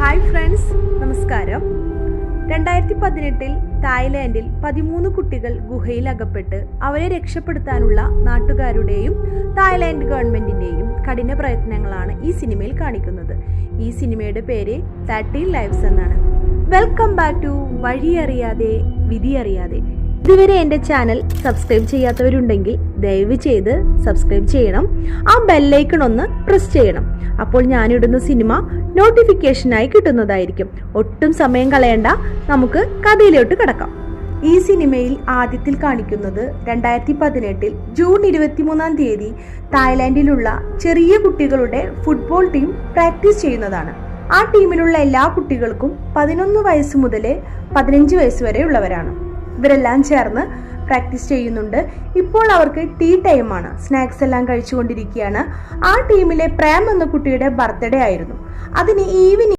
Hi friends, നമസ്കാരം. 2018 തായ്ലാൻഡിൽ 13 കുട്ടികൾ ഗുഹയിൽ അകപ്പെട്ട് അവരെ രക്ഷപ്പെടുത്താനുള്ള നാട്ടുകാരുടെയും തായ്ലാൻഡ് ഗവൺമെന്റിന്റെയും കഠിന പ്രയത്നങ്ങളാണ് ഈ സിനിമയിൽ കാണിക്കുന്നത്. ഈ സിനിമയുടെ പേര് 13 ലൈവ്സ് എന്നാണ്. വെൽക്കം ബാക്ക് ടു വഴിയറിയാതെ വിധി അറിയാതെ. ഇതുവരെ എൻ്റെ ചാനൽ സബ്സ്ക്രൈബ് ചെയ്യാത്തവരുണ്ടെങ്കിൽ ദയവ് ചെയ്ത് സബ്സ്ക്രൈബ് ചെയ്യണം. ആ ബെല്ലൈക്കൺ ഒന്ന് പ്രസ് ചെയ്യണം. അപ്പോൾ ഞാനിടുന്ന സിനിമ നോട്ടിഫിക്കേഷനായി കിട്ടുന്നതായിരിക്കും. ഒട്ടും സമയം കളയണ്ട, നമുക്ക് കഥയിലോട്ട് കിടക്കാം. ഈ സിനിമയിൽ ആദ്യത്തിൽ കാണിക്കുന്നത് 2018 ജൂൺ 23 തായ്ലാൻഡിലുള്ള ചെറിയ കുട്ടികളുടെ ഫുട്ബോൾ ടീം പ്രാക്ടീസ് ചെയ്യുന്നതാണ്. ആ ടീമിലുള്ള എല്ലാ കുട്ടികൾക്കും 11 വയസ്സ് മുതൽ 15 വയസ്സ് വരെ ഉള്ളവരാണ്. ഇവരെല്ലാം ചേർന്ന് പ്രാക്ടീസ് ചെയ്യുന്നുണ്ട്. ഇപ്പോൾ അവർക്ക് ടീ ടൈമാണ്. സ്നാക്സ് എല്ലാം കഴിച്ചുകൊണ്ടിരിക്കുകയാണ്. ആ ടീമിലെ പ്രേം എന്ന കുട്ടിയുടെ ബർത്ത്ഡേ ആയിരുന്നു. അതിന് ഈവനിങ്